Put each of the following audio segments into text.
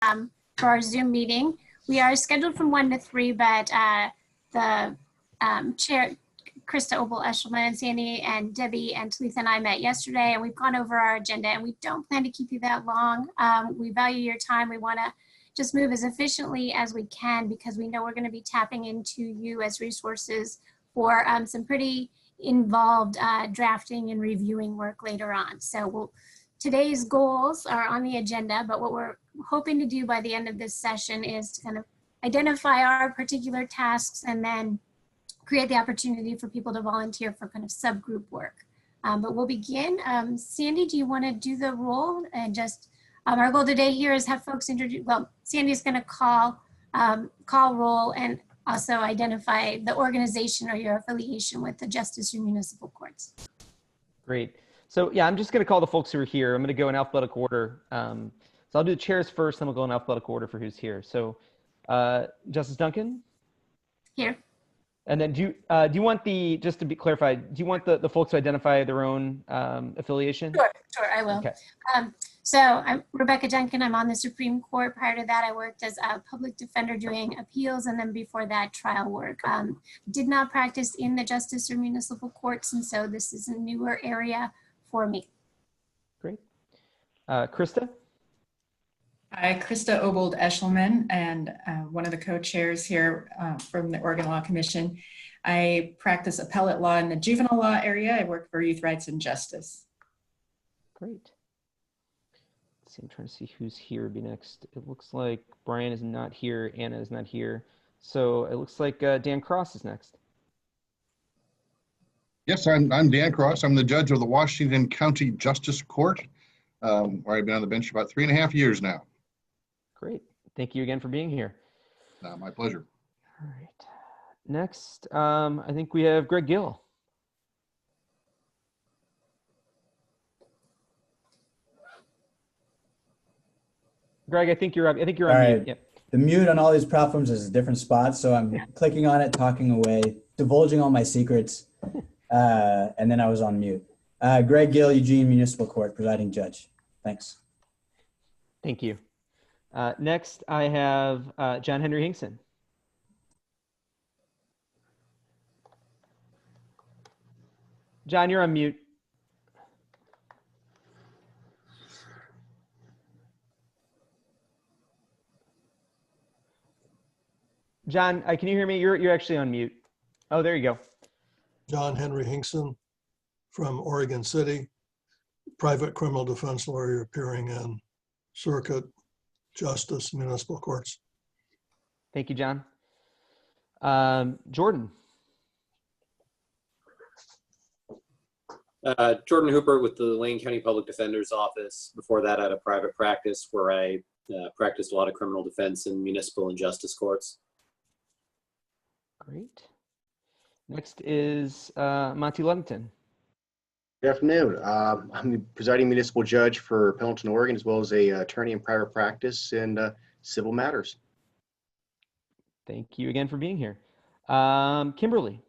for our Zoom meeting. We are scheduled from 1 to 3, but the chair, Krista Obel-Eshelman, Sandy and Debbie and Talitha and I met yesterday, and we've gone over our agenda, and we don't plan to keep you that long. We value your time. We want to just move as efficiently as we can because we know we're going to be tapping into you as resources for some pretty involved drafting and reviewing work later on. So today's goals are on the agenda, but what we're hoping to do by the end of this session is to kind of identify our particular tasks and then create the opportunity for people to volunteer for kind of subgroup work. But we'll begin. Sandy, do you want to do the roll? And just our goal today here is have folks introduce, well, Sandy's going to call roll and also identify the organization or your affiliation with the Justice or Municipal Courts. Great. So yeah, I'm just going to call the folks who are here. I'm going to go in alphabetical order. So I'll do the chairs first, then we'll go in alphabetical order for who's here. So Justice Duncan? Here. And then do you want the, just to be clarified, do you want the folks to identify their own affiliation? Sure, I will. Okay. So I'm Rebecca Duncan. I'm on the Supreme Court. Prior to that, I worked as a public defender doing appeals, and then before that, trial work. Did not practice in the Justice or Municipal Courts, and so this is a newer area for me. Great. Krista? Hi, Krista Obel-Eshelman, and one of the co-chairs here from the Oregon Law Commission. I practice appellate law in the juvenile law area. I work for Youth Rights and Justice. Great. Let's see, I'm trying to see who's here would be next. It looks like Brian is not here, Anna is not here. So it looks like Dan Cross is next. Yes, I'm Dan Cross. I'm the judge of the Washington County Justice Court, where I've been on the bench about 3.5 years now. Great. Thank you again for being here. My pleasure. All right. Next, I think we have Greg Gill. Greg, I think you're up. I think you're on mute. Yep. The mute on all these platforms is a different spot, so I'm clicking on it, talking away, divulging all my secrets, and then I was on mute. Greg Gill, Eugene Municipal Court, presiding judge. Thanks. Thank you. Next, I have John Henry Hinkson. John, you're on mute. John, can you hear me? You're actually on mute. Oh, there you go. John Henry Hinkson from Oregon City, private criminal defense lawyer appearing in circuit, justice, municipal courts. Thank you, John. Jordan. Jordan Hooper with the Lane County Public Defender's Office. Before that, I had a private practice where I practiced a lot of criminal defense in municipal and justice courts. Great. Next is Monty Ludington. Good afternoon. I'm the presiding municipal judge for Pendleton, Oregon, as well as a attorney in private practice in civil matters. Thank you again for being here. Kimberly.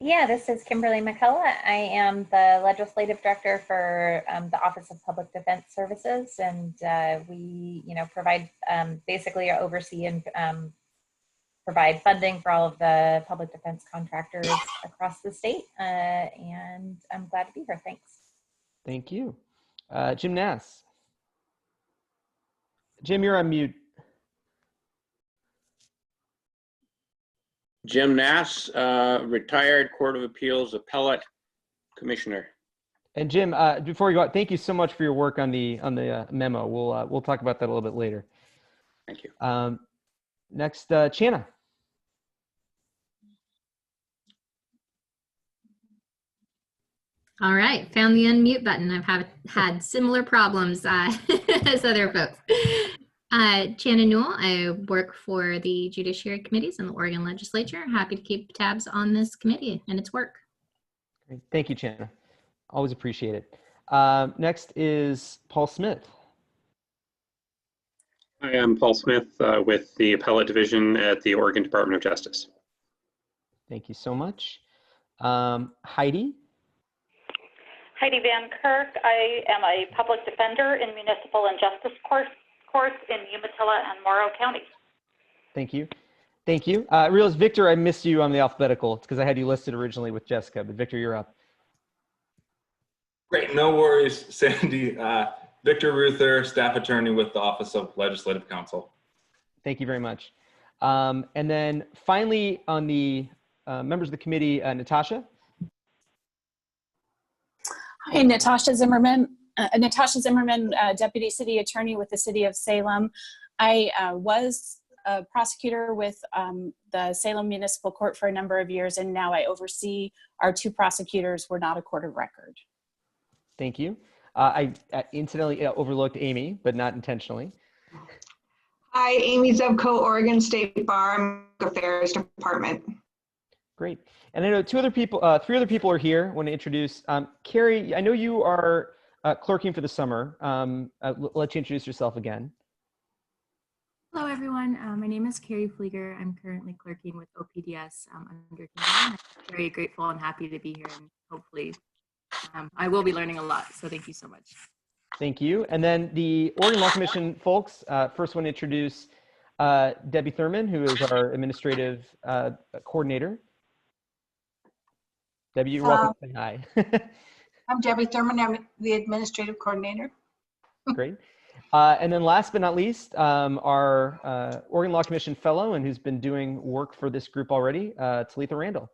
Yeah, this is Kimberly McCullough. I am the legislative director for the Office of Public Defense Services, and we, provide basically oversee and provide funding for all of the public defense contractors across the state, and I'm glad to be here. Thanks. Thank you. Jim Nass. Jim, you're on mute. Jim Nass, retired Court of Appeals appellate commissioner. And Jim, before we go out, thank you so much for your work on the memo. We'll talk about that a little bit later. Thank you. Next, Channa. All right, found the unmute button. I've had similar problems as other folks. Channa Newell, I work for the Judiciary Committees in the Oregon Legislature. Happy to keep tabs on this committee and its work. Great. Thank you, Channa. Always appreciate it. Next is Paul Smith. Hi, I'm Paul Smith with the Appellate Division at the Oregon Department of Justice. Thank you so much. Heidi. Heidi Van Kirk. I am a public defender in municipal and justice courts in Umatilla and Morrow counties. Thank you. Thank you. I realized, Victor, I missed you on the alphabetical. It's because I had you listed originally with Jessica, but Victor, you're up. Great, no worries, Sandy. Victor Ruther, staff attorney with the Office of Legislative Counsel. Thank you very much. And then finally on the members of the committee, Natasha. Hi, Natasha Zimmerman, Deputy City Attorney with the City of Salem. I was a prosecutor with the Salem Municipal Court for a number of years, and now I oversee our 2 prosecutors. We're not a court of record. Thank you. I incidentally overlooked Amy, but not intentionally. Hi, Amy Zubko, Oregon State Bar Affairs Department. Great. And I know 3 other people are here. I want to introduce Carrie. I know you are clerking for the summer. I'll let you introduce yourself again. Hello, everyone. My name is Carrie Flieger. I'm currently clerking with OPDS under Kim. I'm very grateful and happy to be here, and hopefully I will be learning a lot. So thank you so much. Thank you. And then the Oregon Law Commission folks, first want to introduce Debbie Thurman, who is our administrative coordinator. Debbie, you're welcome to say hi. I'm Debbie Thurman. I'm the administrative coordinator. Great. And then last but not least, our Oregon Law Commission fellow and who's been doing work for this group already, Talitha Randall.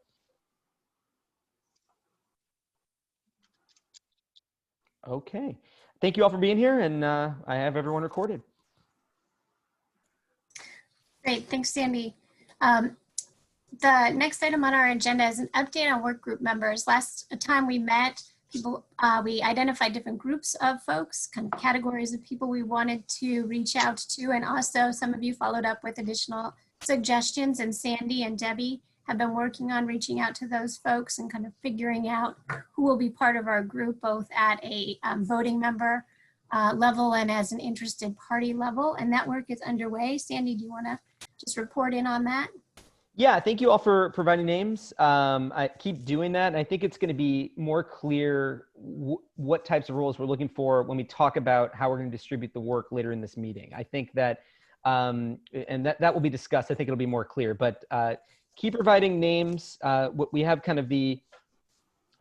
Okay. Thank you all for being here, and I have everyone recorded. Great, thanks, Sandy. The next item on our agenda is an update on work group members. Last time we met, we identified different groups of folks, kind of categories of people we wanted to reach out to, and also some of you followed up with additional suggestions, and Sandy and Debbie have been working on reaching out to those folks and kind of figuring out who will be part of our group, both at a voting member level and as an interested party level. And that work is underway. Sandy, do you want to just report in on that? Yeah, thank you all for providing names. I keep doing that. And I think it's going to be more clear what types of roles we're looking for when we talk about how we're going to distribute the work later in this meeting. I think that, and that will be discussed. I think it'll be more clear, but keep providing names. We have kind of the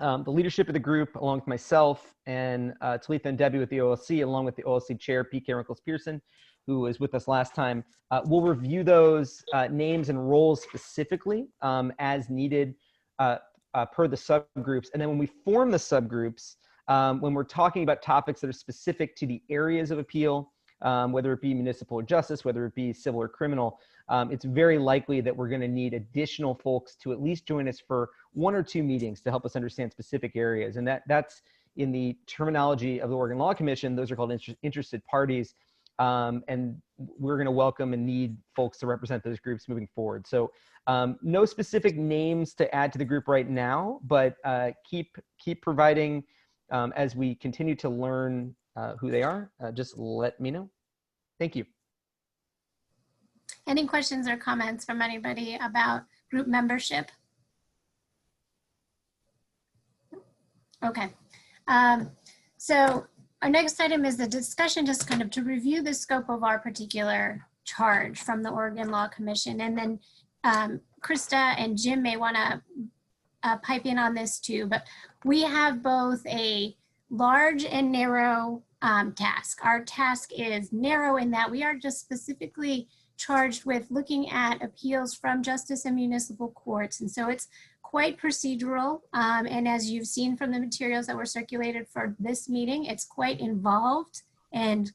leadership of the group, along with myself and Talitha and Debbie with the OLC, along with the OLC chair, Pete Wrinkles-Pearson, who was with us last time. We'll review those names and roles specifically as needed per the subgroups. And then when we form the subgroups, when we're talking about topics that are specific to the areas of appeal, whether it be municipal or justice, whether it be civil or criminal, it's very likely that we're going to need additional folks to at least join us for 1 or 2 meetings to help us understand specific areas. And that's in the terminology of the Oregon Law Commission. Those are called interested parties. And we're going to welcome and need folks to represent those groups moving forward. So no specific names to add to the group right now, but keep providing as we continue to learn who they are. Just let me know. Thank you. Any questions or comments from anybody about group membership? Okay. So our next item is the discussion, just kind of to review the scope of our particular charge from the Oregon Law Commission. And then Krista and Jim may want to pipe in on this too, but we have both a large and narrow task. Our task is narrow in that we are just specifically charged with looking at appeals from justice and municipal courts. And so it's quite procedural. And as you've seen from the materials that were circulated for this meeting, it's quite involved and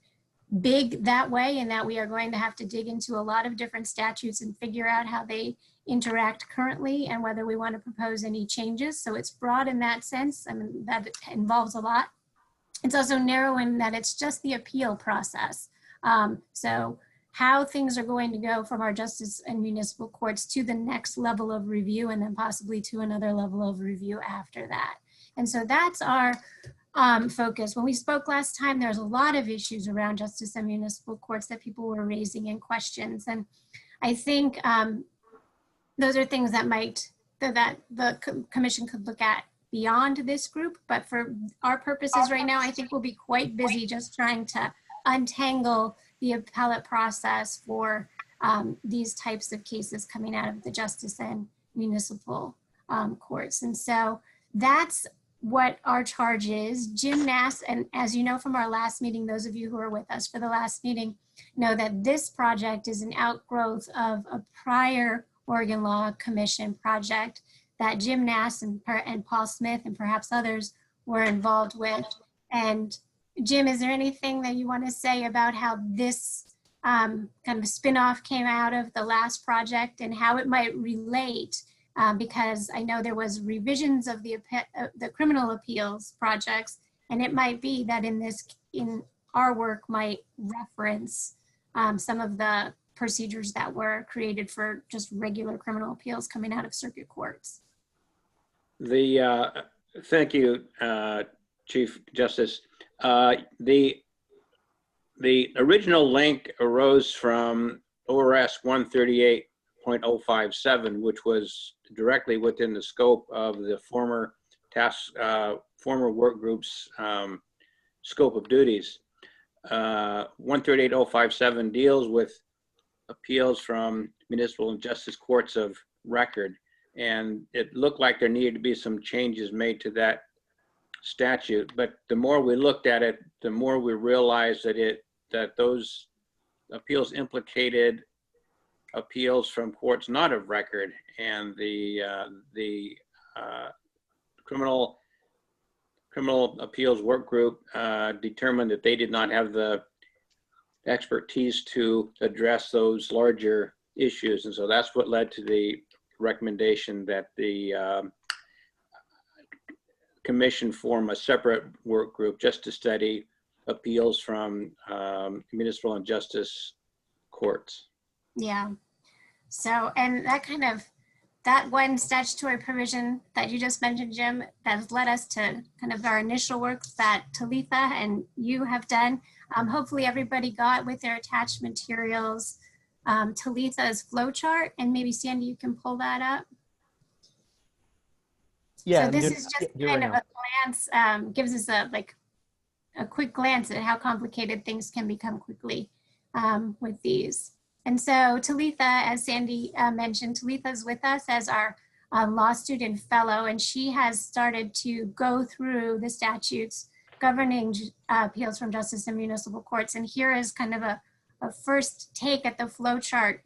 big that way, in that we are going to have to dig into a lot of different statutes and figure out how they interact currently and whether we want to propose any changes. So it's broad in that sense. I mean, that involves a lot. It's also narrow in that it's just the appeal process. So how things are going to go from our justice and municipal courts to the next level of review, and then possibly to another level of review after that. And so that's our focus. When we spoke last time, there's a lot of issues around justice and municipal courts that people were raising in questions. And I think those are things that the commission could look at beyond this group, but for our purposes right now, I think we'll be quite busy just trying to untangle the appellate process for these types of cases coming out of the justice and municipal courts. And so that's what our charge is. Jim Nass, and as you know from our last meeting, those of you who were with us for the last meeting know that this project is an outgrowth of a prior Oregon Law Commission project that Jim Nass and Paul Smith and perhaps others were involved with. And Jim, is there anything that you want to say about how this kind of spin-off came out of the last project and how it might relate? Because I know there was revisions of the criminal appeals projects, and it might be that in our work might reference some of the procedures that were created for just regular criminal appeals coming out of circuit courts. Thank you, Chief Justice. The original link arose from ORS 138.057, which was directly within the scope of the former work group's scope of duties. 138.057 deals with appeals from municipal and justice courts of record. And it looked like there needed to be some changes made to that statute. But the more we looked at it, the more we realized that those appeals implicated appeals from courts not of record, and the criminal appeals work group determined that they did not have the expertise to address those larger issues, and so that's what led to the recommendation that the commission form a separate work group just to study appeals from municipal and justice courts. Yeah. So, and that one statutory provision that you just mentioned, Jim, that has led us to kind of our initial work that Talitha and you have done. Hopefully everybody got with their attached materials Talitha's flow chart, and maybe Sandy, you can pull that up. Yeah. So this is just kind of a glance, gives us a quick glance at how complicated things can become quickly with these. And so Talitha, as Sandy mentioned, Talitha's with us as our law student fellow, and she has started to go through the statutes governing appeals from justice and municipal courts. And here is kind of a first take at the flow chart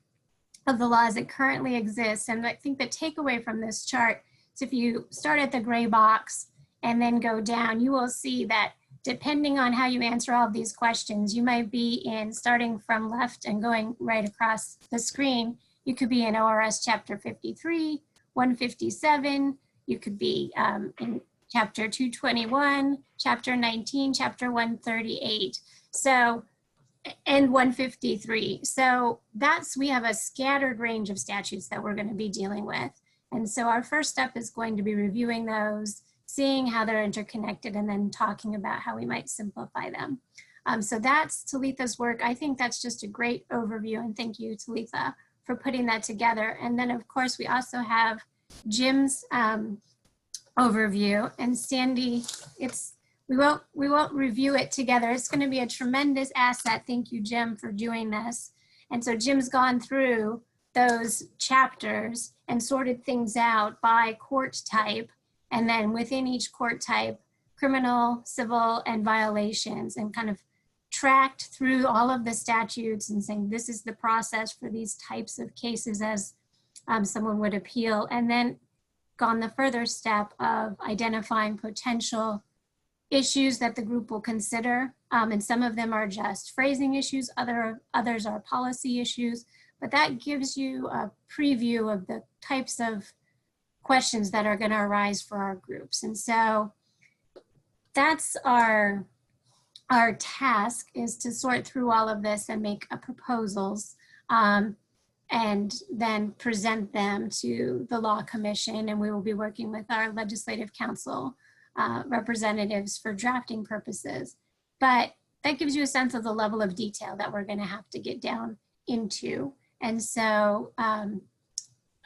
of the law as it currently exists. And I think the takeaway from this chart is if you start at the gray box and then go down, you will see that depending on how you answer all of these questions, you might be in starting from left and going right across the screen. You could be in ORS chapter 53, 157. You could be in chapter 221, chapter 19, chapter 138. So, and 153. So we have a scattered range of statutes that we're going to be dealing with. And so our first step is going to be reviewing those, seeing how they're interconnected, and then talking about how we might simplify them. So that's Talitha's work. I think that's just a great overview, and thank you, Talitha, for putting that together. And then of course, we also have Jim's overview, and Sandy, we won't review it together. It's going to be a tremendous asset. Thank you, Jim, for doing this. And so Jim's gone through those chapters and sorted things out by court type, and then within each court type, criminal, civil, and violations, and kind of tracked through all of the statutes and saying this is the process for these types of cases as someone would appeal, and then gone the further step of identifying potential issues that the group will consider. And some of them are just phrasing issues, others are policy issues, but that gives you a preview of the types of questions that are going to arise for our groups. And so that's our task, is to sort through all of this and make proposals and then present them to the Law Commission. And we will be working with our Legislative Council representatives for drafting purposes. But that gives you a sense of the level of detail that we're going to have to get down into. And so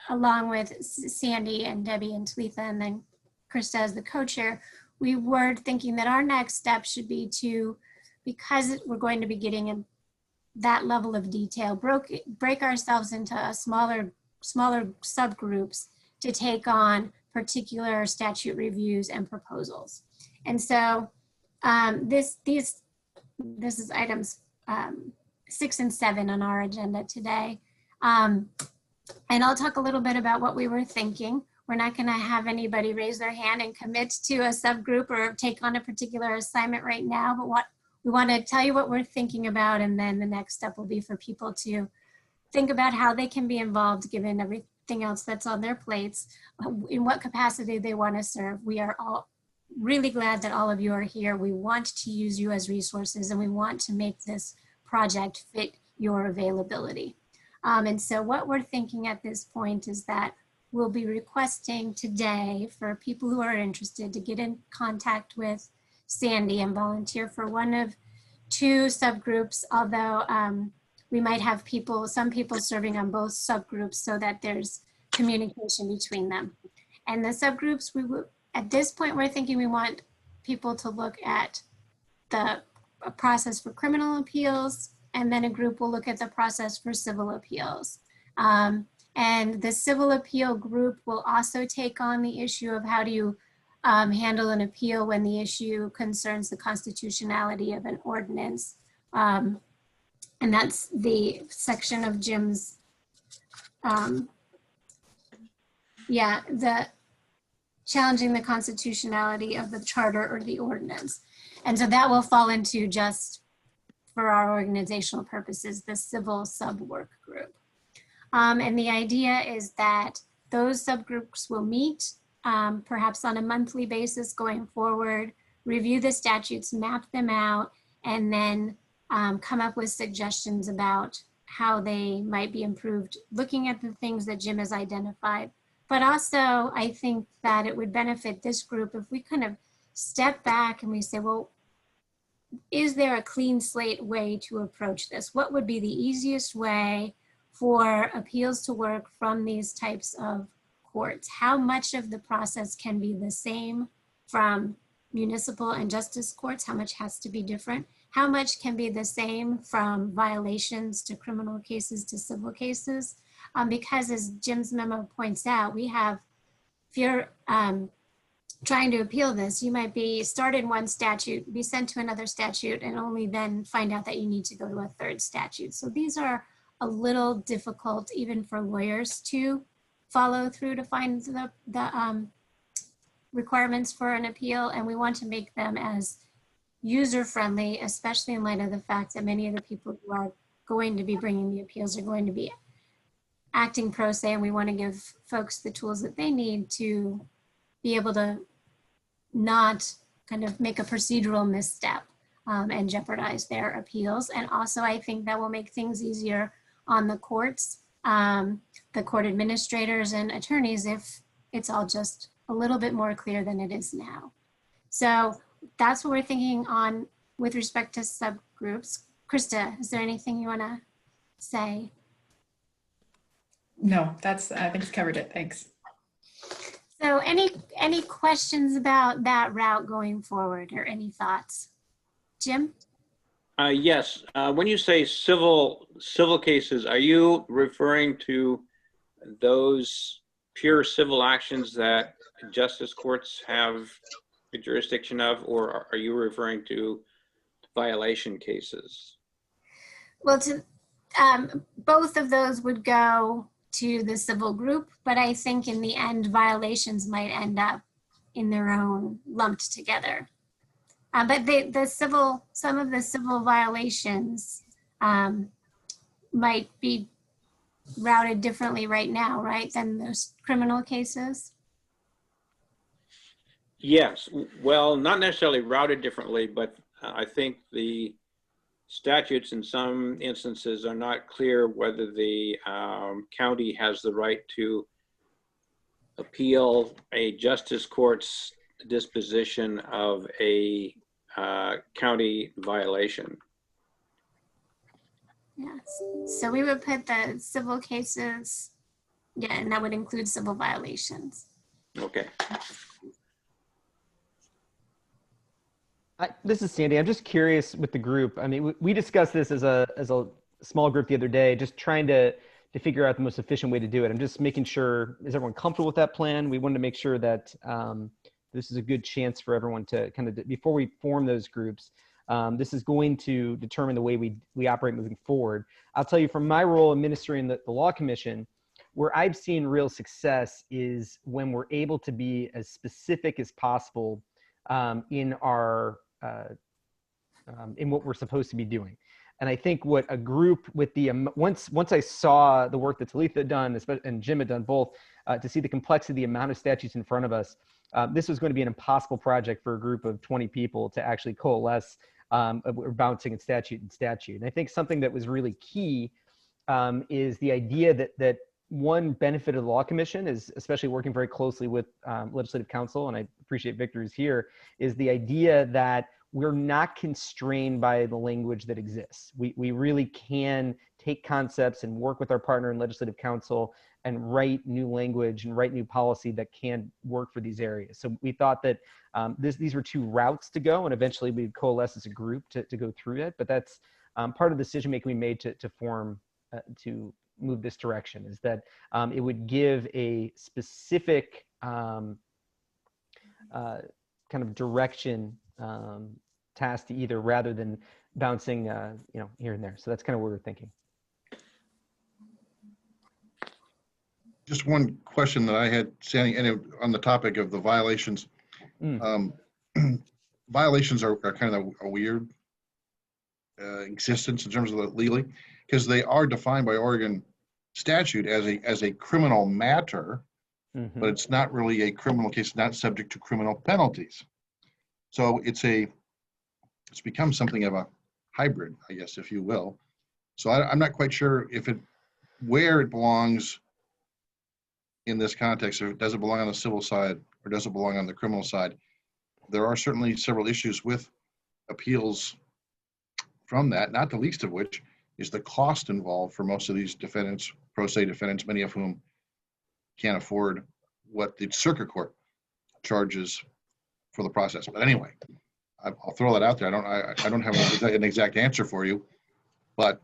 along with Sandy and Debbie and Talitha, and then Krista as the co-chair, we were thinking that our next step should be to, because we're going to be getting in that level of detail, break ourselves into a smaller subgroups to take on particular statute reviews and proposals. And so this is items 6 and 7 on our agenda today. And I'll talk a little bit about what we were thinking. We're not going to have anybody raise their hand and commit to a subgroup or take on a particular assignment right now, but what we want to tell you what we're thinking about, and then the next step will be for people to think about how they can be involved given everything else that's on their plates, in what capacity they want to serve. We are all really glad that all of you are here. We want to use you as resources, and we want to make this project fit your availability. And so what we're thinking at this point is that we'll be requesting today for people who are interested to get in contact with Sandy and volunteer for one of 2 subgroups, although we might have some people serving on both subgroups so that there's communication between them. And the subgroups, at this point, we're thinking we want people to look at the process for criminal appeals, and then a group will look at the process for civil appeals. And the civil appeal group will also take on the issue of how do you handle an appeal when the issue concerns the constitutionality of an ordinance. And that's the section of Jim's, the challenging the constitutionality of the charter or the ordinance. And so that will fall into, just for our organizational purposes, the civil sub-work group. And the idea is that those subgroups will meet perhaps on a monthly basis going forward, review the statutes, map them out, and then come up with suggestions about how they might be improved, looking at the things that Jim has identified. But also, I think that it would benefit this group if we kind of step back and we say, well, is there a clean slate way to approach this? What would be the easiest way for appeals to work from these types of courts? How much of the process can be the same from municipal and justice courts? How much has to be different? How much can be the same from violations to criminal cases to civil cases? Because as Jim's memo points out, we have, if you're trying to appeal this, you might be started one statute, be sent to another statute, and only then find out that you need to go to a third statute. So these are a little difficult even for lawyers to follow through to find the requirements for an appeal, and we want to make them as user-friendly, especially in light of the fact that many of the people who are going to be bringing the appeals are going to be acting pro se, and we want to give folks the tools that they need to be able to not kind of make a procedural misstep and jeopardize their appeals. And also, I think that will make things easier on the courts, the court administrators and attorneys, if it's all just a little bit more clear than it is now. So that's what we're thinking on with respect to subgroups. Krista, is there anything you want to say? No, I think it's covered it. Thanks. So any questions about that route going forward, or any thoughts? Jim? Yes. When you say civil cases, are you referring to those pure civil actions that justice courts have the jurisdiction of, or are you referring to violation cases? Well, both of those would go to the civil group, but I think in the end, violations might end up in their own lumped together. But some of the civil violations might be routed differently right now, right, than those criminal cases? Yes, well, not necessarily routed differently, but I think the statutes in some instances are not clear whether the county has the right to appeal a justice court's disposition of a county violation. Yes, so we would put the civil cases, yeah, and that would include civil violations. Okay. This is Sandy. I'm just curious with the group. I mean, we discussed this as a small group the other day, just trying to figure out the most efficient way to do it. I'm just making sure, is everyone comfortable with that plan? We wanted to make sure that this is a good chance for everyone to kind of, before we form those groups, this is going to determine the way we operate moving forward. I'll tell you from my role administering the Law Commission, where I've seen real success is when we're able to be as specific as possible in our in what we're supposed to be doing. And I think what a group with the once I saw the work that Talitha had done and Jim had done both, to see the complexity, the amount of statutes in front of us, this was going to be an impossible project for a group of 20 people to actually coalesce bouncing in statute and statute. And I think something that was really key is the idea that one benefit of the Law Commission is, especially working very closely with Legislative Counsel, and I appreciate Victor's here, is the idea that we're not constrained by the language that exists. We really can take concepts and work with our partner in Legislative Counsel and write new language and write new policy that can work for these areas. So we thought that these were two routes to go, and eventually we'd coalesce as a group to go through it. But that's part of the decision making we made to form, to move this direction, is that it would give a specific kind of direction task to either, rather than bouncing here and there. So that's kind of what we're thinking. Just one question that I had, Sandy, and on the topic of the violations. Violations are kind of a weird existence in terms of the legally, because they are defined by Oregon statute as a criminal matter, but it's not really a criminal case, not subject to criminal penalties. So it's become something of a hybrid, I guess, if you will. So I'm not quite sure where it belongs in this context, or does it belong on the civil side or does it belong on the criminal side? There are certainly several issues with appeals from that, not the least of which is the cost involved for most of these defendants, pro se defendants, many of whom can't afford what the circuit court charges for the process. But anyway, I'll throw that out there. I don't have an exact answer for you, but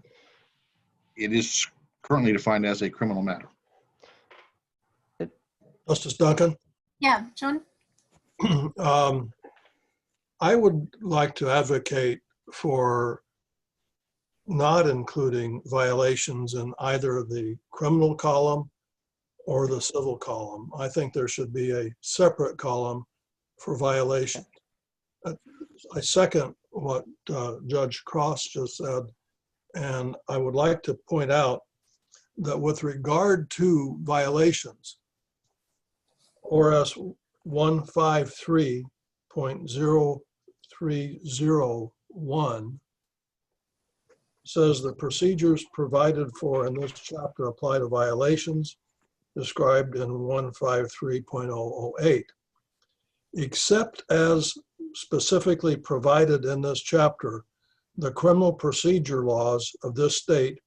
it is currently defined as a criminal matter. Justice Duncan? Yeah, John? I would like to advocate for not including violations in either the criminal column or the civil column. I think there should be a separate column for violations. I second what Judge Cross just said, and I would like to point out that with regard to violations, ORS 153.0301 says the procedures provided for in this chapter apply to violations described in 153.008, except as specifically provided in this chapter, the criminal procedure laws of this state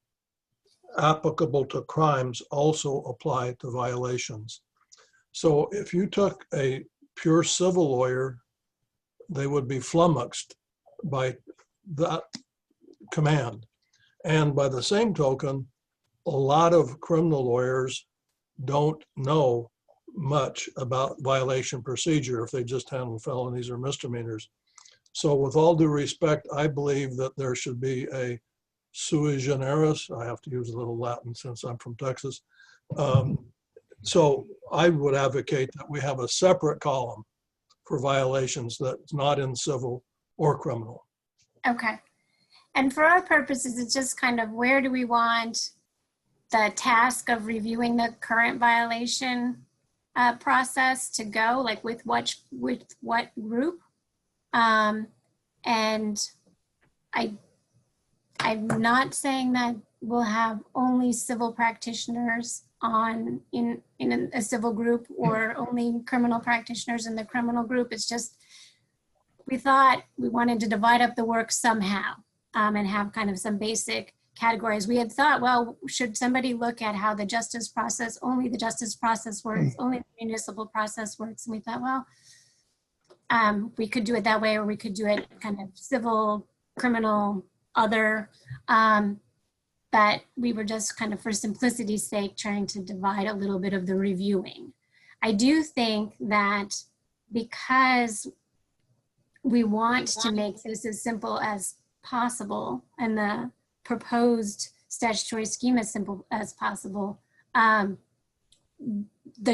applicable to crimes also apply to violations. So if you took a pure civil lawyer, they would be flummoxed by that command. And by the same token, a lot of criminal lawyers don't know much about violation procedure if they just handle felonies or misdemeanors. So with all due respect, I believe that there should be a sui generis. I have to use a little Latin since I'm from Texas. So I would advocate that we have a separate column for violations that's not in civil or criminal. Okay. And for our purposes, it's just kind of where do we want the task of reviewing the current violation process to go, like with what group? And I'm not saying that we'll have only civil practitioners in a civil group or only criminal practitioners in the criminal group. It's just, we thought we wanted to divide up the work somehow and have kind of some basic categories. We had thought, well, should somebody look at how the justice process, only the justice process works, only the municipal process works? And we thought, well, We could do it that way, or we could do it kind of civil, criminal, other. But we were just kind of, for simplicity's sake, trying to divide a little bit of the reviewing. I do think that because we want to make this as simple as possible and the proposed statutory scheme as simple as possible, the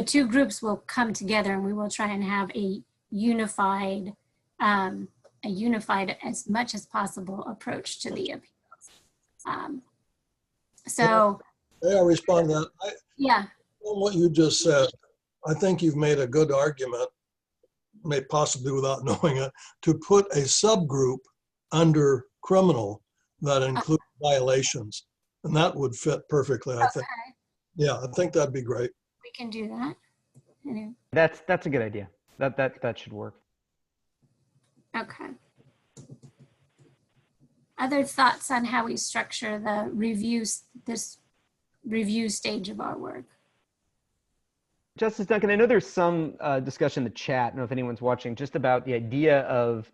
two groups will come together and we will try and have a unified as much as possible approach to the appeals. So may I respond to that? yeah. On what you just said, I think you've made a good argument, maybe possibly without knowing it, to put a subgroup under criminal that includes violations. And that would fit perfectly, I think. Yeah, I think that'd be great. We can do that. Anyway. That's a good idea. That should work. Okay. Other thoughts on how we structure the this review stage of our work? Justice Duncan, I know there's some discussion in the chat, I don't know if anyone's watching, just about the idea of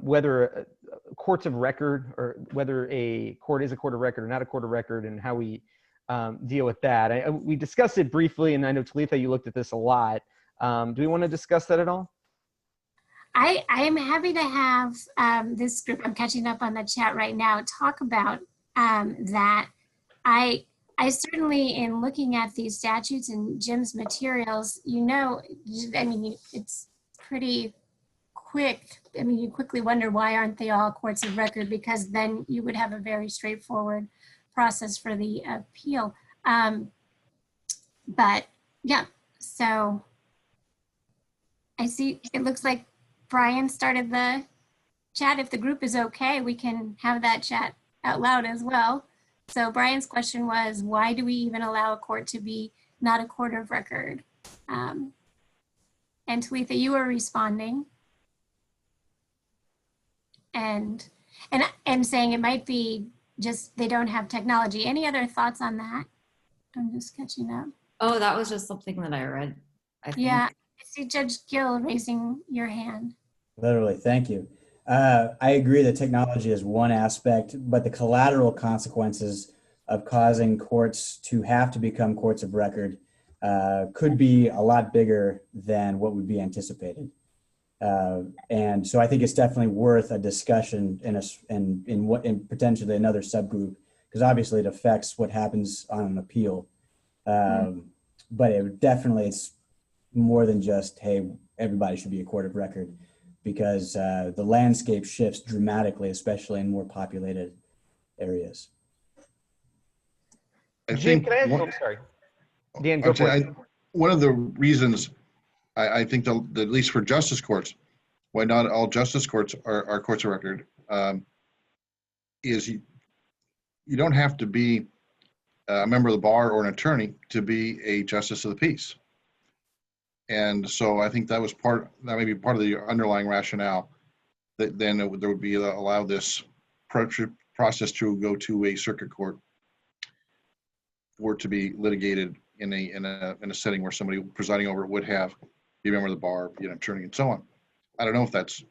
whether courts of record, or whether a court is a court of record or not a court of record, and how we deal with that. We discussed it briefly, and I know, Talitha, you looked at this a lot. Do we want to discuss that at all? I am happy to have this group, I'm catching up on the chat right now, talk about that. I certainly, in looking at these statutes and Jim's materials, I mean, it's pretty quick. I mean, you quickly wonder, why aren't they all courts of record? Because then you would have a very straightforward process for the appeal. But yeah, so I see, it looks like Brian started the chat. If the group is okay, we can have that chat out loud as well. So Brian's question was, why do we even allow a court to be not a court of record? And Talitha, you were responding and saying it might be just they don't have technology. Any other thoughts on that? I'm just catching up. Oh, that was just something that I read, I think. Yeah, I see Judge Gill raising your hand. Literally, thank you. I agree that technology is one aspect, but the collateral consequences of causing courts to have to become courts of record could be a lot bigger than what would be anticipated. And so I think it's definitely worth a discussion in potentially another subgroup, because obviously it affects what happens on an appeal. But it's more than just, hey, everybody should be a court of record, because the landscape shifts dramatically, especially in more populated areas. Jim, can I ask, I'm sorry. Dan, go for it. One of the reasons I think that at least for justice courts, why not all justice courts are courts of record, is you don't have to be a member of the bar or an attorney to be a justice of the peace. And so I think that may be part of the underlying rationale, that then there would be allow this process to go to a circuit court for it to be litigated in a setting where somebody presiding over it would have be a member of the bar, be an attorney, and so on. I don't know if that's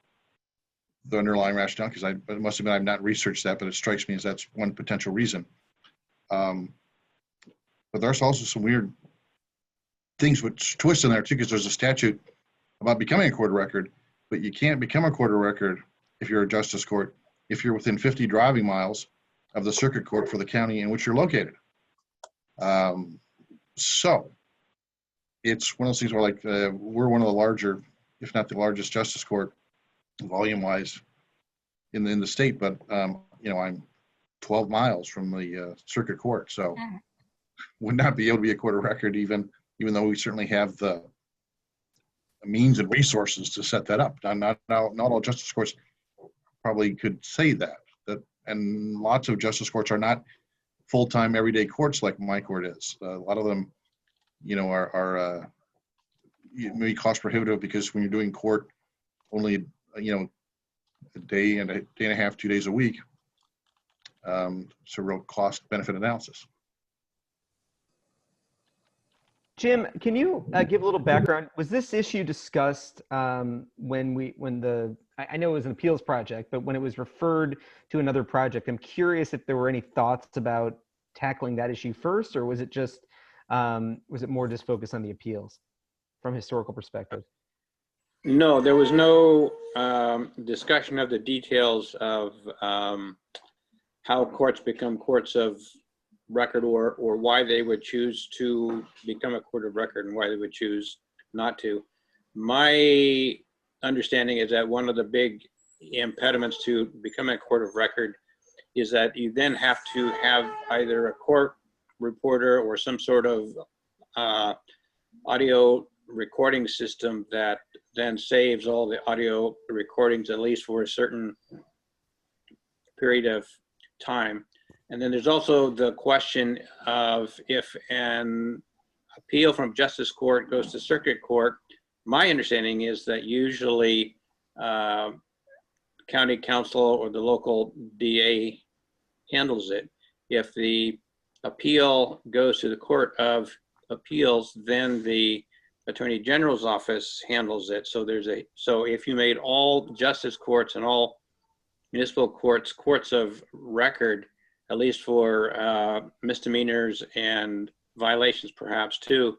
the underlying rationale, because it must have been I've not researched that, but it strikes me as that's one potential reason. But there's also some weird things which twist in there too, because there's a statute about becoming a court of record, but you can't become a court of record if you're a justice court if you're within 50 driving miles of the circuit court for the county in which you're located. So it's one of those things where, like, we're one of the larger, if not the largest justice court volume-wise in the state, but I'm 12 miles from the circuit court, so would not be able to be a court of record, even though we certainly have the means and resources to set that up. Not all justice courts probably could say that, and lots of justice courts are not full-time everyday courts like my court is. A lot of them, are maybe cost prohibitive, because when you're doing court only, a day and a half, 2 days a week, it's a real cost benefit analysis. Jim, can you give a little background? Was this issue discussed I know it was an appeals project, but when it was referred to another project, I'm curious if there were any thoughts about tackling that issue first, or was it just, was it more just focused on the appeals from a historical perspective? No, there was no discussion of the details of how courts become courts of record, or why they would choose to become a court of record and why they would choose not to. My understanding is that one of the big impediments to becoming a court of record is that you then have to have either a court reporter or some sort of audio recording system that then saves all the audio recordings, at least for a certain period of time. And then there's also the question of if an appeal from justice court goes to circuit court. My understanding is that usually county council or the local DA handles it. If the appeal goes to the Court of Appeals, then the Attorney General's office handles it. So so if you made all justice courts and all municipal courts courts of record, at least for misdemeanors and violations perhaps too,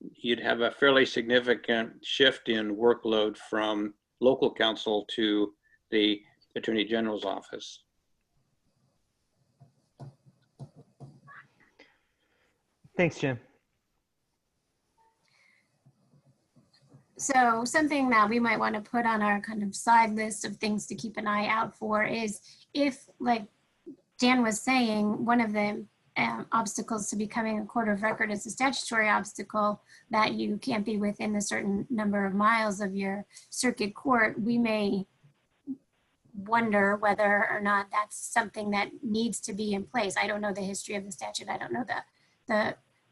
you'd have a fairly significant shift in workload from local council to the Attorney General's office. Thanks, Jim. So something that we might want to put on our kind of side list of things to keep an eye out for is if, like Dan was saying, one of the obstacles to becoming a court of record is a statutory obstacle that you can't be within a certain number of miles of your circuit court, we may wonder whether or not that's something that needs to be in place. I don't know the history of the statute. I don't know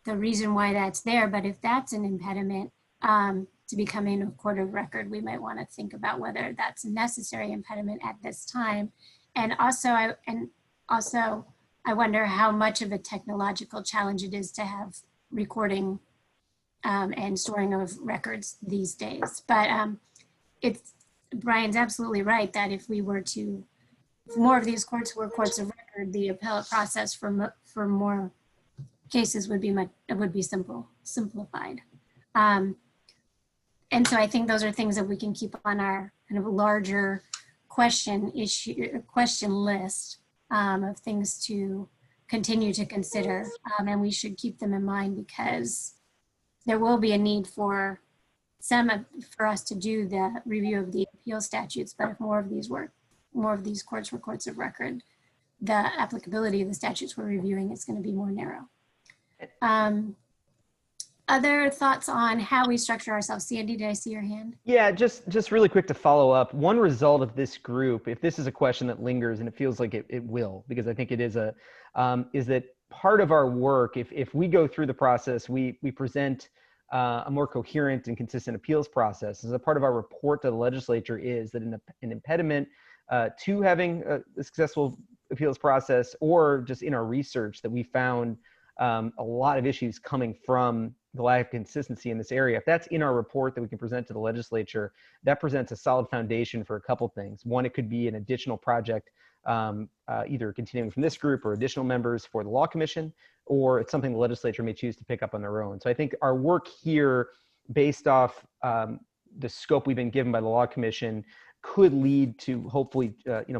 the reason why that's there, but if that's an impediment to becoming a court of record, we might want to think about whether that's a necessary impediment at this time. And also, I wonder how much of a technological challenge it is to have recording and storing of records these days. But Brian's absolutely right that if more of these courts were courts of record, the appellate process for more cases would be simplified. And so I think those are things that we can keep on our kind of larger question list of things to continue to consider, and we should keep them in mind because there will be a need for us to do the review of the appeal statutes. But if more of these courts were courts of record, the applicability of the statutes we're reviewing is going to be more narrow. Other thoughts on how we structure ourselves? Sandy, did I see your hand? Yeah, just really quick to follow up. One result of this group, if this is a question that lingers, and it feels like it will, because I think it is is that part of our work, if we go through the process, we present a more coherent and consistent appeals process. As a part of our report to the legislature is that an impediment to having a successful appeals process, or just in our research that we found a lot of issues coming from the lack of consistency in this area. If that's in our report that we can present to the legislature, that presents a solid foundation for a couple things. One, it could be an additional project, either continuing from this group or additional members for the Law Commission, or it's something the legislature may choose to pick up on their own. So I think our work here, based off the scope we've been given by the Law Commission, could lead to hopefully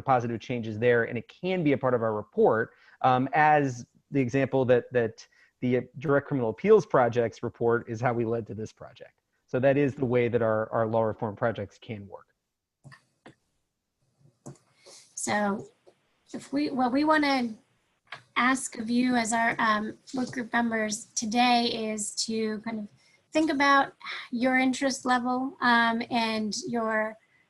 positive changes there, and it can be a part of our report, as the example that the Direct Criminal Appeals Project's report is how we led to this project. So that is the way that our law reform projects can work. So what we want to ask of you as our work group members today is to kind of think about your interest level and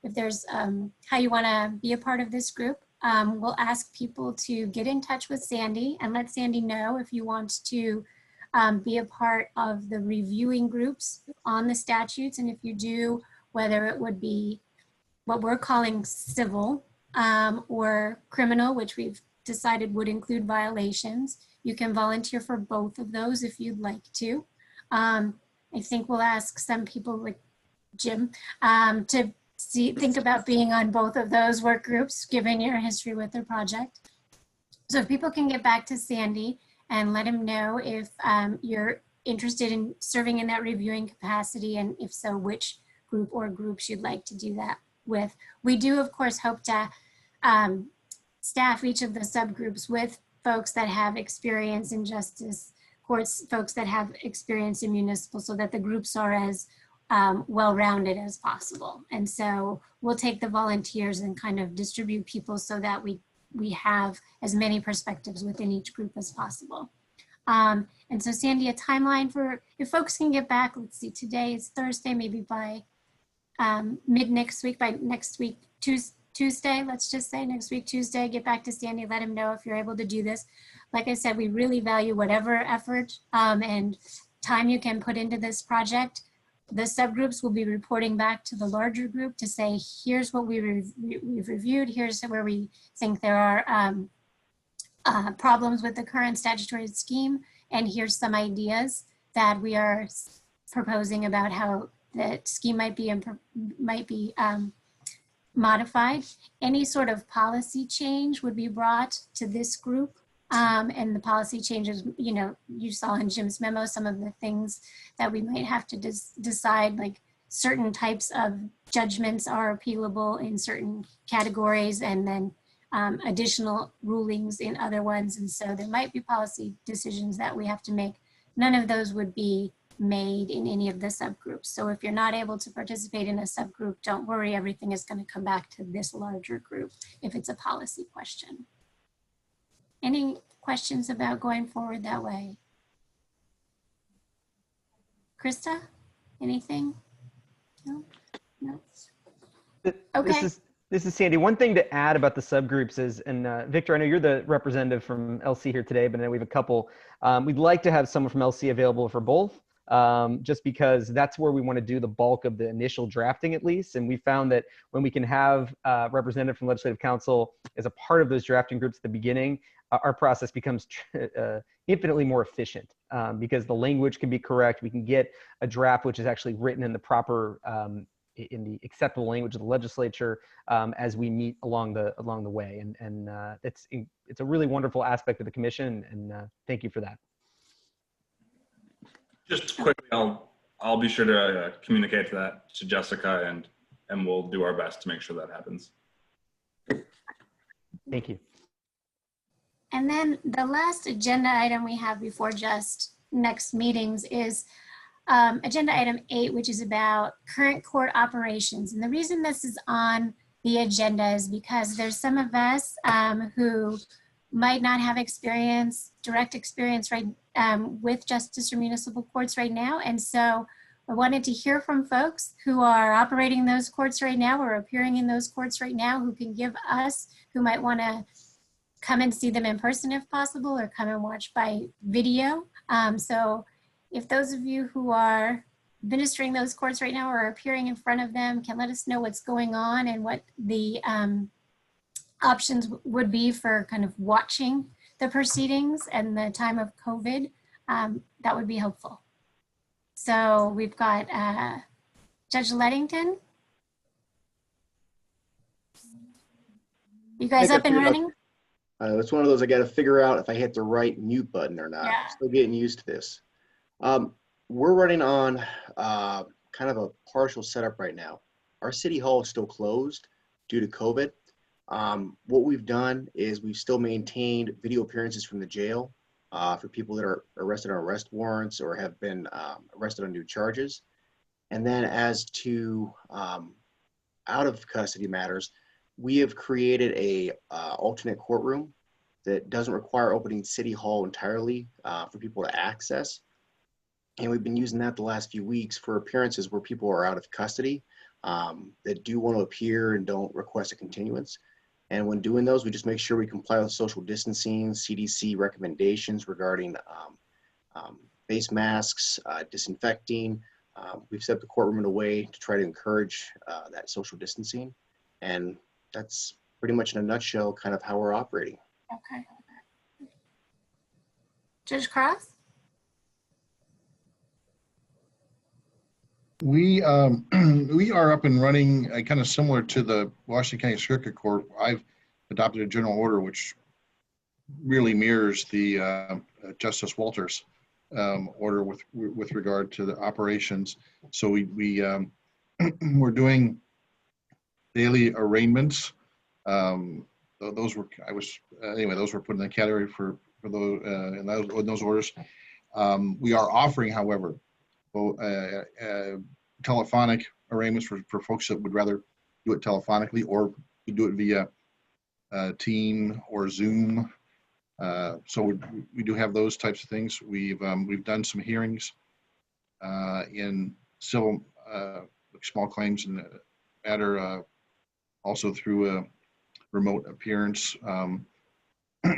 if there's how you want to be a part of this group. We'll ask people to get in touch with Sandy and let Sandy know if you want to be a part of the reviewing groups on the statutes. And if you do, whether it would be what we're calling civil or criminal, which we've decided would include violations. You can volunteer for both of those if you'd like to. I think we'll ask some people like Jim to think about being on both of those work groups, given your history with their project. So if people can get back to Sandy and let him know if you're interested in serving in that reviewing capacity, and if so, which group or groups you'd like to do that with. We do, of course, hope to staff each of the subgroups with folks that have experience in justice courts, folks that have experience in municipal, so that the groups are as well-rounded as possible. And so we'll take the volunteers and kind of distribute people so that we have as many perspectives within each group as possible. And so Sandy, a timeline for, if folks can get back, let's see, today is Thursday, maybe by mid next week, by next week, Tuesday, let's just say next week, Tuesday, get back to Sandy, let him know if you're able to do this. Like I said, we really value whatever effort and time you can put into this project. The subgroups will be reporting back to the larger group to say, here's what we've reviewed, here's where we think there are problems with the current statutory scheme, and here's some ideas that we are proposing about how the scheme might be modified. Any sort of policy change would be brought to this group. And the policy changes, you know, you saw in Jim's memo, some of the things that we might have to decide, like certain types of judgments are appealable in certain categories, and then additional rulings in other ones. And so there might be policy decisions that we have to make. None of those would be made in any of the subgroups. So if you're not able to participate in a subgroup, don't worry, everything is going to come back to this larger group if it's a policy question. Any questions about going forward that way? Krista, anything? No? No? Okay. This is Sandy. One thing to add about the subgroups is, and Victor, I know you're the representative from LC here today, but I know we have a couple. We'd like to have someone from LC available for both, just because that's where we want to do the bulk of the initial drafting at least. And we found that when we can have a representative from Legislative Council as a part of those drafting groups at the beginning, our process becomes infinitely more efficient because the language can be correct. We can get a draft which is actually written in the proper, in the acceptable language of the legislature as we meet along the way. And it's a really wonderful aspect of the commission, and thank you for that. Just quickly, I'll be sure to communicate that to Jessica, and we'll do our best to make sure that happens. Thank you. And then the last agenda item we have before just next meetings is agenda item 8, which is about current court operations. And the reason this is on the agenda is because there's some of us who might not have direct experience with justice or municipal courts right now. And so I wanted to hear from folks who are operating those courts right now or appearing in those courts right now, who can give us, who might want to come and see them in person if possible, or come and watch by video. So if those of you who are administering those courts right now or appearing in front of them can let us know what's going on and what the options would be for kind of watching the proceedings and the time of COVID, that would be helpful. So we've got Judge Lettington. You guys up and running? It's one of those I got to figure out if I hit the right mute button or not. Yeah. I'm still getting used to this. We're running on kind of a partial setup right now. Our city hall is still closed due to COVID. What we've done is we've still maintained video appearances from the jail for people that are arrested on arrest warrants or have been arrested on new charges. And then as to out of custody matters, we have created a alternate courtroom that doesn't require opening City Hall entirely for people to access. And we've been using that the last few weeks for appearances where people are out of custody that do want to appear and don't request a continuance. And when doing those, we just make sure we comply with social distancing, CDC recommendations regarding face masks, disinfecting. We've set the courtroom in a way to try to encourage that social distancing. And that's pretty much in a nutshell kind of how we're operating. Okay. Judge Cross? We we are up and running, kind of similar to the Washington County Circuit Court. I've adopted a general order which really mirrors the Justice Walters order with regard to the operations. So we're doing daily arraignments. Those were those were put in the category for those in those orders. We are offering, however, telephonic arraignments for folks that would rather do it telephonically, or do it via Team or Zoom. So we do have those types of things. We've done some hearings in civil small claims and matter, also through a remote appearance.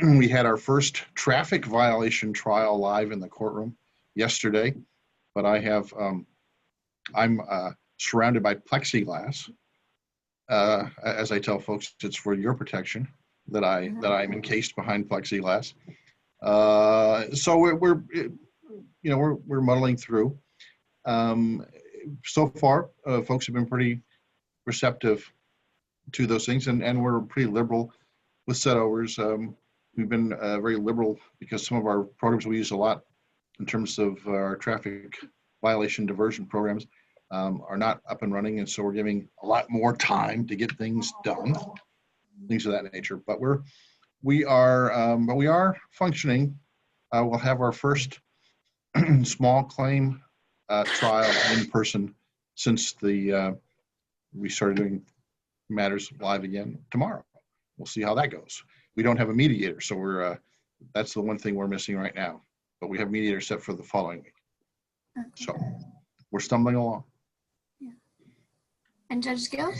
We had our first traffic violation trial live in the courtroom yesterday, but I'm surrounded by plexiglass. As I tell folks, it's for your protection that I'm encased behind plexiglass. So we're muddling through. So far, folks have been pretty receptive to those things, and we're pretty liberal with set-overs. We've been very liberal because some of our programs we use a lot in terms of our traffic violation diversion programs are not up and running, and so we're giving a lot more time to get things done, things of that nature. But we are functioning. We'll have our first small claim trial in person since we started doing matters live again tomorrow. We'll see how that goes. We don't have a mediator, so that's the one thing we're missing right now. But we have mediators set for the following week. Okay. So we're stumbling along. Yeah. And Judge Gill?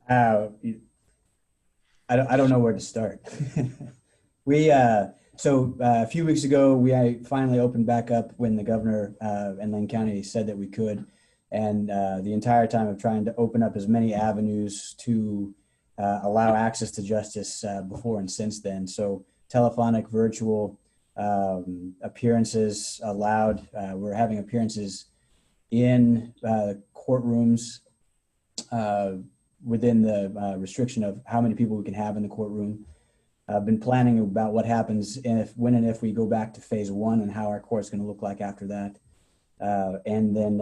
I don't know where to start. So a few weeks ago, we finally opened back up when the governor and Lane County said that we could. And the entire time of trying to open up as many avenues to allow access to justice before and since then. So telephonic, virtual appearances allowed. We're having appearances in courtrooms within the restriction of how many people we can have in the courtroom. I've been planning about what happens when and if we go back to phase 1 and how our court's going to look like after that. And then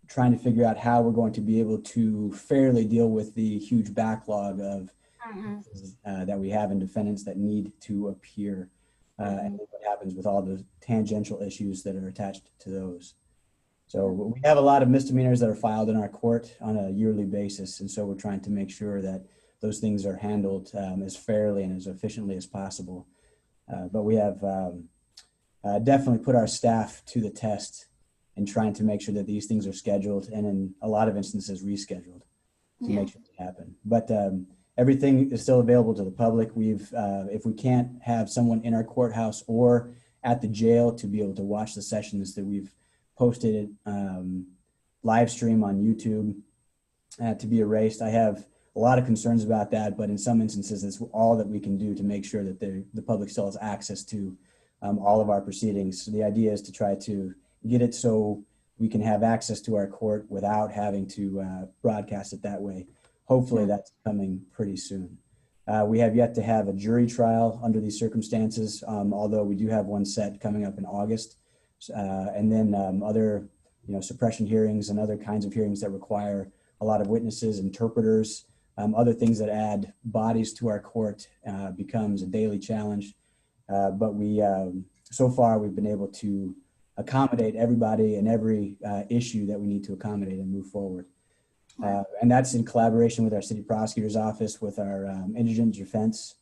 trying to figure out how we're going to be able to fairly deal with the huge backlog of that we have in defendants that need to appear, and what happens with all the tangential issues that are attached to those. So we have a lot of misdemeanors that are filed in our court on a yearly basis, and so we're trying to make sure that those things are handled as fairly and as efficiently as possible. But we have definitely put our staff to the test in trying to make sure that these things are scheduled, and in a lot of instances rescheduled to make sure they happen. But everything is still available to the public. If we can't have someone in our courthouse or at the jail to be able to watch the sessions, that we've posted live stream on YouTube to be erased. I have a lot of concerns about that, but in some instances, it's all that we can do to make sure that the public still has access to all of our proceedings. So the idea is to try to get it so we can have access to our court without having to broadcast it that way. Hopefully that's coming pretty soon. We have yet to have a jury trial under these circumstances, although we do have one set coming up in August. And then other suppression hearings and other kinds of hearings that require a lot of witnesses, interpreters, other things that add bodies to our court becomes a daily challenge. But so far we've been able to accommodate everybody and every issue that we need to accommodate and move forward. And that's in collaboration with our city prosecutor's office, with our indigent defense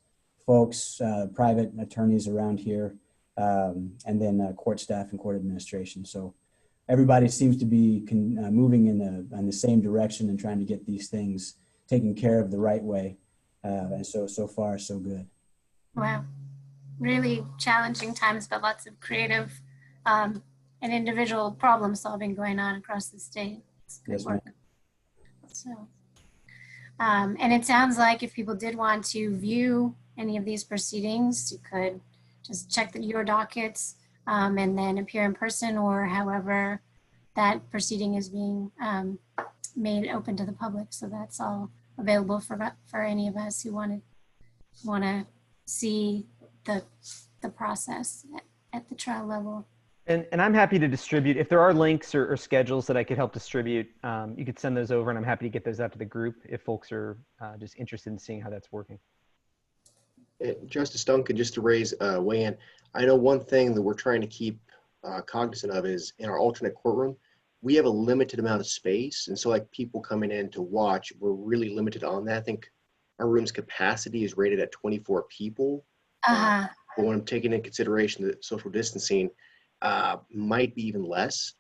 folks, private attorneys around here, and then court staff and court administration. So everybody seems to be moving in the same direction and trying to get these things taken care of the right way. And so far, so good. Wow. Really challenging times, but lots of creative and individual problem solving going on across the state. It's good work. So, and it sounds like if people did want to view any of these proceedings, you could just check your dockets and then appear in person, or however that proceeding is being made open to the public. So that's all available for any of us who want to see the process at the trial level. And I'm happy to distribute. If there are links or schedules that I could help distribute, you could send those over, and I'm happy to get those out to the group if folks are just interested in seeing how that's working. Justice Duncan, just to weigh in, I know one thing that we're trying to keep cognizant of is in our alternate courtroom, we have a limited amount of space. And so like people coming in to watch, we're really limited on that. I think our room's capacity is rated at 24 people. But when I'm taking into consideration the social distancing, might be even less.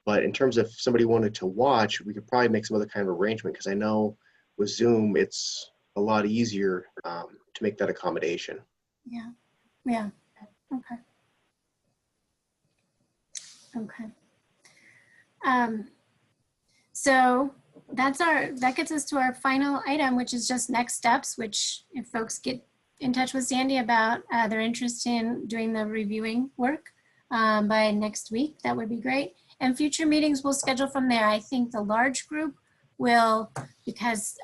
But in terms of somebody wanted to watch, we could probably make some other kind of arrangement, because I know with Zoom, it's a lot easier to make that accommodation. Yeah. Yeah. Okay. Okay. So that gets us to our final item, which is just next steps, which if folks get in touch with Sandy about their interest in doing the reviewing work by next week, that would be great. And future meetings we'll schedule from there. I think the large group will, because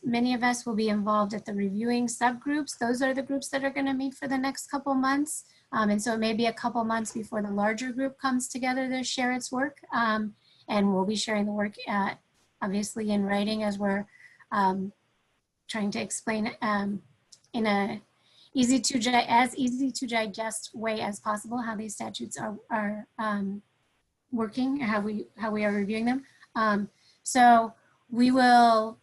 many of us will be involved at the reviewing subgroups. Those are the groups that are going to meet for the next couple months. And so it may be a couple months before the larger group comes together to share its work. And we'll be sharing the work obviously in writing as we're trying to explain in a easy to digest way as possible how these statutes are working, how we are reviewing them. So we will,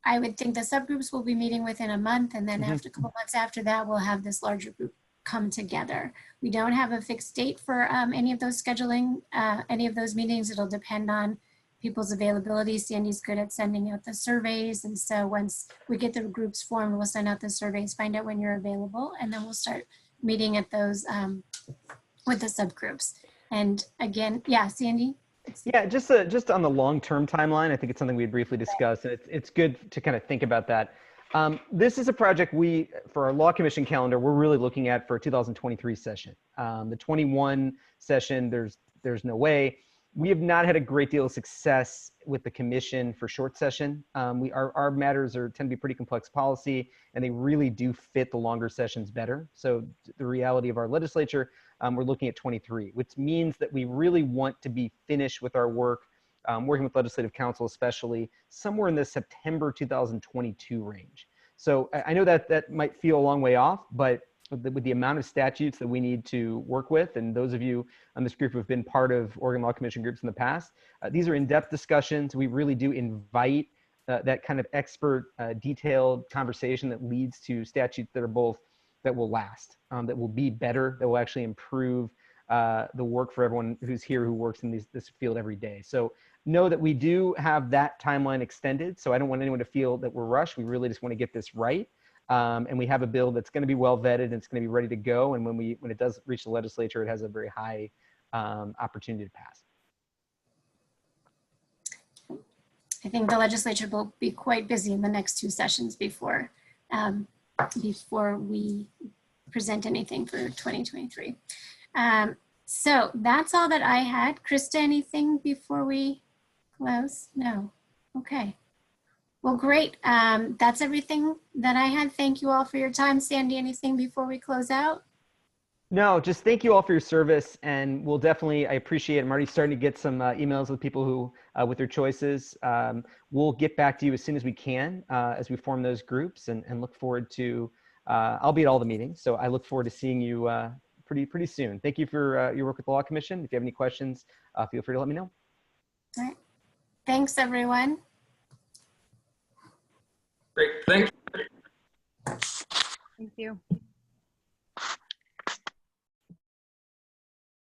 I would think the subgroups will be meeting within a month, and then after a couple months after that, we'll have this larger group come together. We don't have a fixed date for any of those scheduling, any of those meetings. It'll depend on people's availability. Sandy's good at sending out the surveys. And so once we get the groups formed, we'll send out the surveys, find out when you're available, and then we'll start meeting at those with the subgroups. And again, yeah, Sandy? Yeah, just on the long-term timeline, I think it's something we briefly discussed, and it's good to kind of think about that. This is a project for our Law Commission calendar, we're really looking at for a 2023 session. The 21 session, there's no way. We have not had a great deal of success with the commission for short session. Our matters tend to be pretty complex policy, and they really do fit the longer sessions better. So the reality of our legislature, we're looking at 23, which means that we really want to be finished with our work, working with Legislative Council especially, somewhere in the September 2022 range. So I know that might feel a long way off, but with the amount of statutes that we need to work with, and those of you on this group who have been part of Oregon Law Commission groups in the past, these are in-depth discussions. We really do invite that kind of expert, detailed conversation that leads to statutes that will last, that will be better, that will actually improve the work for everyone who's here who works in this field every day. So know that we do have that timeline extended. So I don't want anyone to feel that we're rushed. We really just want to get this right. And we have a bill that's going to be well vetted and it's going to be ready to go. And when it does reach the legislature, it has a very high opportunity to pass. I think the legislature will be quite busy in the next 2 sessions before we present anything for 2023. So that's all that I had. Krista, anything before we close? No. Okay. Well, great. That's everything that I had. Thank you all for your time. Sandy, anything before we close out? No, just thank you all for your service, and we'll definitely, I appreciate it. I'm already starting to get some emails with people who, with their choices. We'll get back to you as soon as we can as we form those groups, and look forward to, I'll be at all the meetings, so I look forward to seeing you pretty soon. Thank you for your work with the Law Commission. If you have any questions, feel free to let me know. All right. Thanks, everyone. Great, thank you. Thank you.